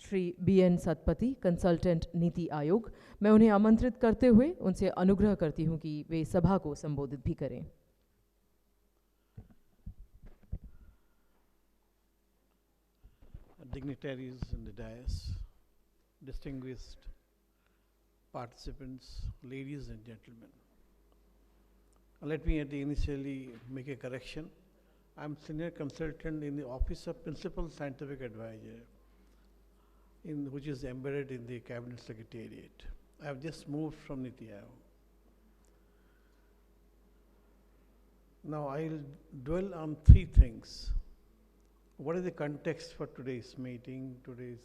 Shri BN Satpathy, consultant NITI Aayog. मैं उन्हें आमंत्रित करते हुए उनसे अनुग्रह करती हूं कि वे सभा को संबोधित भी करें। Dignitaries in the dais, distinguished participants, ladies and gentlemen. Let me initially make a correction. I'm senior consultant in the Office of Principal Scientific Advisor, which is embedded in the Cabinet Secretariat. I have just moved from NITI Aayog. Now I'll dwell on three things. What is the context for today's meeting, today's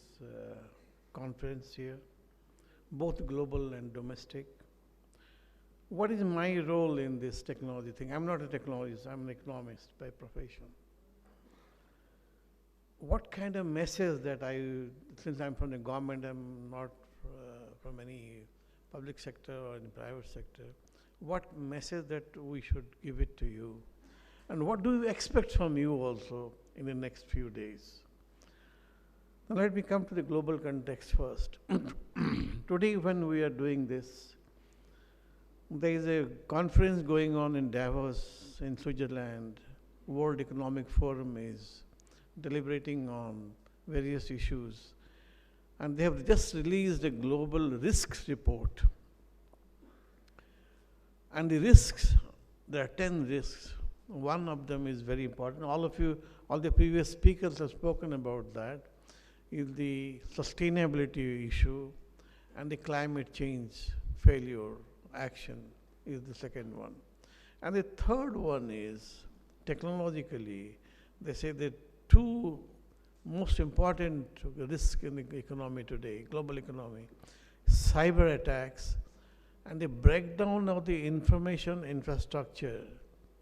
conference here, both global and domestic? What is my role in this technology thing? I'm not a technologist, I'm an economist by profession. What kind of message that since I'm from the government, I'm not from any public sector or any private sector, what message that we should give it to you? And what do you expect from you also in the next few days? Now let me come to the global context first. Today when we are doing this, there is a conference going on in Davos in Switzerland. World Economic Forum is deliberating on various issues. And they have just released a global risks report. And the risks, there are 10 risks. One of them is very important. All the previous speakers have spoken about that, is the sustainability issue and the climate change failure action is the second one. And the third one is, technologically, they say the two most important risks in the economy today, global economy, cyber attacks and the breakdown of the information infrastructure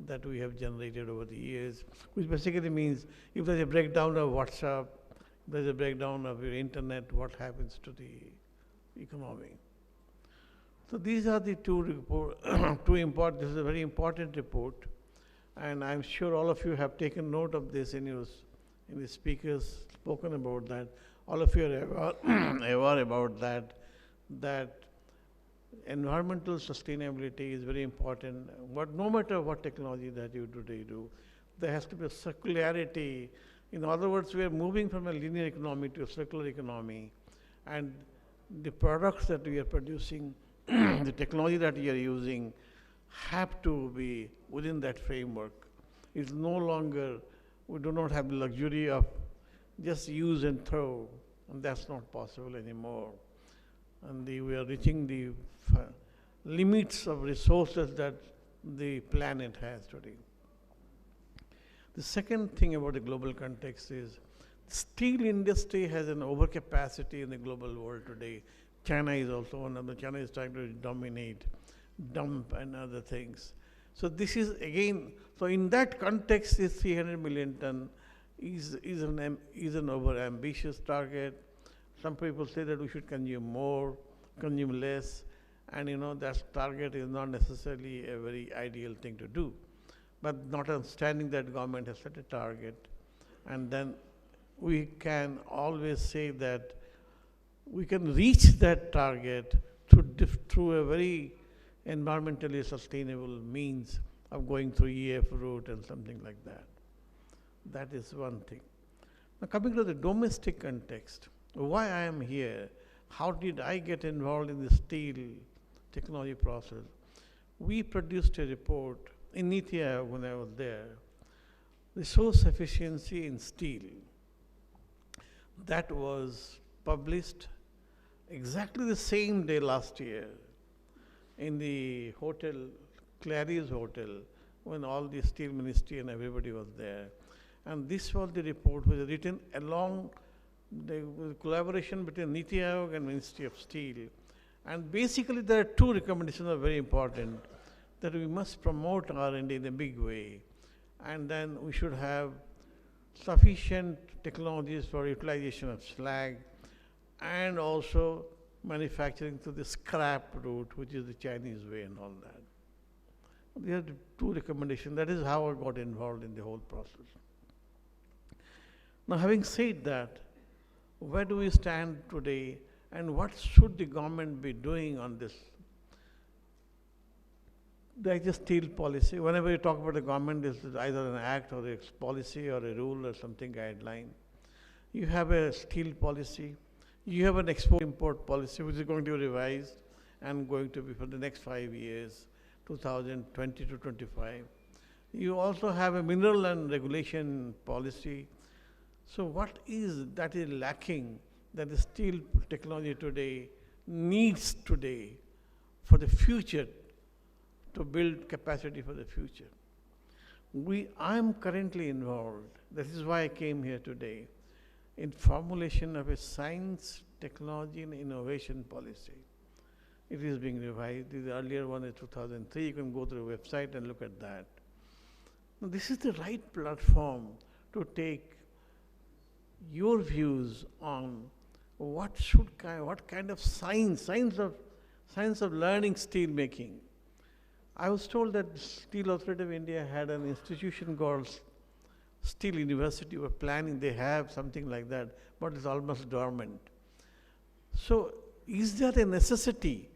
that we have generated over the years, which basically means if there's a breakdown of WhatsApp, there's a breakdown of your internet, what happens to the economy? So these are the two important, this is a very important report, and I'm sure all of you have taken note of this in the speakers spoken about that. All of you are aware about that environmental sustainability is very important. No matter what technology that you today do, there has to be a circularity. In other words, we are moving from a linear economy to a circular economy, and the products that we are producing, the technology that we are using have to be within that framework. It's no longer, we do not have the luxury of just use and throw, and that's not possible anymore. And we are reaching the limits of resources that the planet has today. The second thing about the global context is steel industry has an overcapacity in the global world today. China is also one of them. China is trying to dominate, dump and other things. So this is again, so in that context, this 300 million ton is an over-ambitious target. Some people say that we should consume more, consume less, and that target is not necessarily a very ideal thing to do. But notwithstanding that government has set a target, and then we can always say that we can reach that target through a very environmentally sustainable means of going through EF route and something like that. That is one thing. Now coming to the domestic context, why I am here, how did I get involved in the steel technology process? We produced a report in NITI Aayog when I was there, resource efficiency in steel. That was published exactly the same day last year in the hotel, Clary's Hotel, when all the steel ministry and everybody was there. And this was the report which was written along the collaboration between NITI Aayog and Ministry of Steel. And basically there are two recommendations that are very important, that we must promote R&D in a big way, and then we should have sufficient technologies for utilization of slag, and also manufacturing through the scrap route, which is the Chinese way and all that. These are the two recommendations. That is how I got involved in the whole process. Now having said that, Where do we stand today, and what should the government be doing on this? Like the steel policy, whenever you talk about the government, it's either an act or a policy or a rule or something guideline. You have a steel policy, you have an export-import policy which is going to be revised and going to be for the next 5 years, 2020 to 25. You also have a mineral and regulation policy. So what is that is lacking that the steel technology today needs today for the future, to build capacity for the future? I am currently involved, this is why I came here today, in formulation of a science, technology and innovation policy. It is being revised. The earlier one is 2003. You can go to the website and look at that. Now, this is the right platform to take your views on what kind of science of learning steel making. I was told that Steel Authority of India had an institution called Steel University. Were planning, they have something like that, but it's almost dormant. So, is there a necessity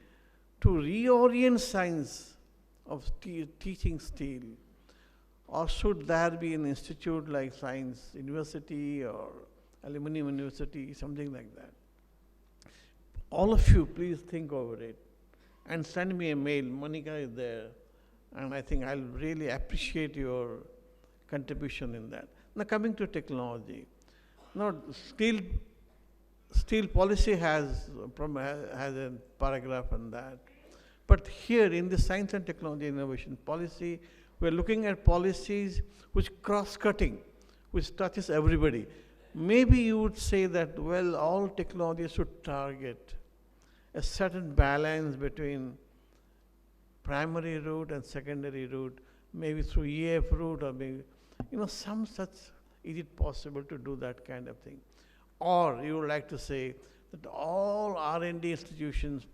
to reorient science of teaching steel, or should there be an institute like Science University or Aluminum University, something like that? All of you, please think over it and send me a mail. Monica is there, and I think I'll really appreciate your contribution in that. Now, coming to technology. Now, steel policy has a paragraph on that. But here in the science and technology innovation policy, we're looking at policies which cross-cutting, which touches everybody. Maybe you would say that, well, all technologies should target a certain balance between primary route and secondary route, maybe through EF route, or maybe, some such, is it possible to do that kind of thing? Or you would like to say that all R&D institutions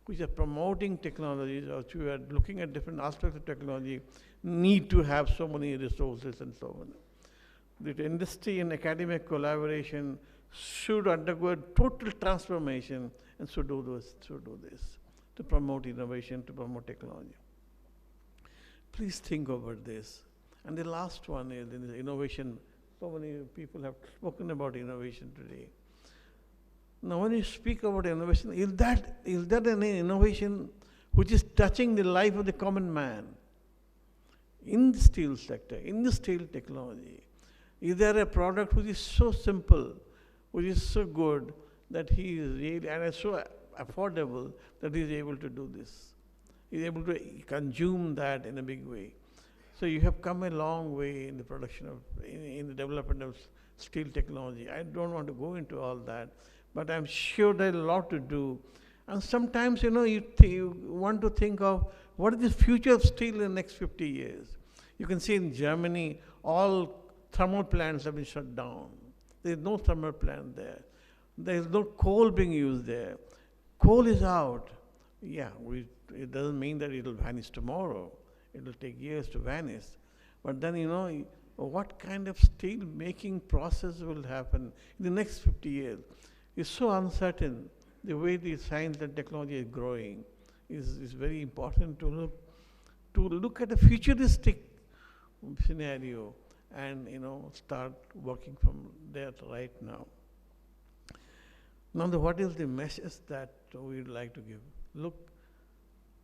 which are promoting technologies or which are looking at different aspects of technology need to have so many resources and so on. The industry and academic collaboration should undergo a total transformation and should do this to promote innovation, to promote technology. Please think over this. And the last one is innovation. So many people have spoken about innovation today. Now, when you speak about innovation, is that an innovation which is touching the life of the common man in the steel sector, in the steel technology? Is there a product which is so simple, which is so good, that he is really, and it's so affordable that he is able to do this? He is able to consume that in a big way. So you have come a long way in the production of, in the development of steel technology. I don't want to go into all that, but I'm sure there's a lot to do. And sometimes, you want to think of what is the future of steel in the next 50 years. You can see in Germany, all thermal plants have been shut down. There is no thermal plant there. There is no coal being used there. Coal is out. Yeah, it doesn't mean that it will vanish tomorrow. It will take years to vanish. But then, what kind of steel making process will happen in the next 50 years? It's so uncertain. The way the science and technology is growing is very important to look at a futuristic scenario and start working from there right now. Now, what is the message that we would like to give? Look,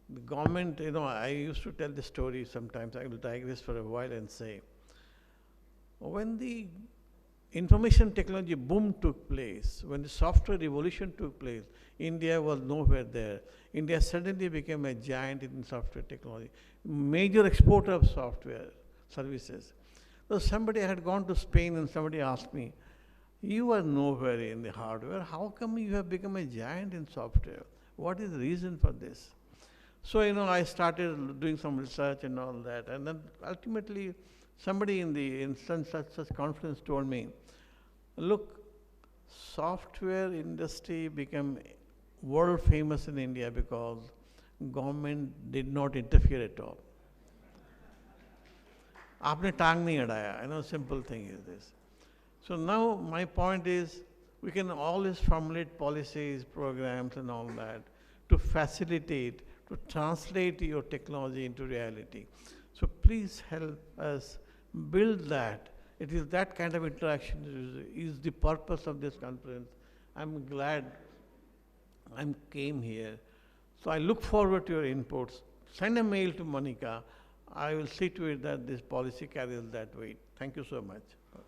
the government, I used to tell the story sometimes. I will digress for a while and say, when the information technology boom took place, when the software revolution took place, India was nowhere there. India suddenly became a giant in software technology, major exporter of software services. So somebody had gone to Spain and somebody asked me, you are nowhere in the hardware, how come you have become a giant in software? What is the reason for this? So, I started doing some research and all that, and then ultimately somebody in such conference told me, look, software industry became world famous in India because government did not interfere at all. Aapne tang nahi adaya. Simple thing is this. So now my point is, We can always formulate policies, programs, and all that to facilitate, to translate your technology into reality. So please help us build that. It is that kind of interaction is the purpose of this conference. I'm glad I came here. So I look forward to your inputs. Send a mail to Monica. I will see to it that this policy carries that weight. Thank you so much.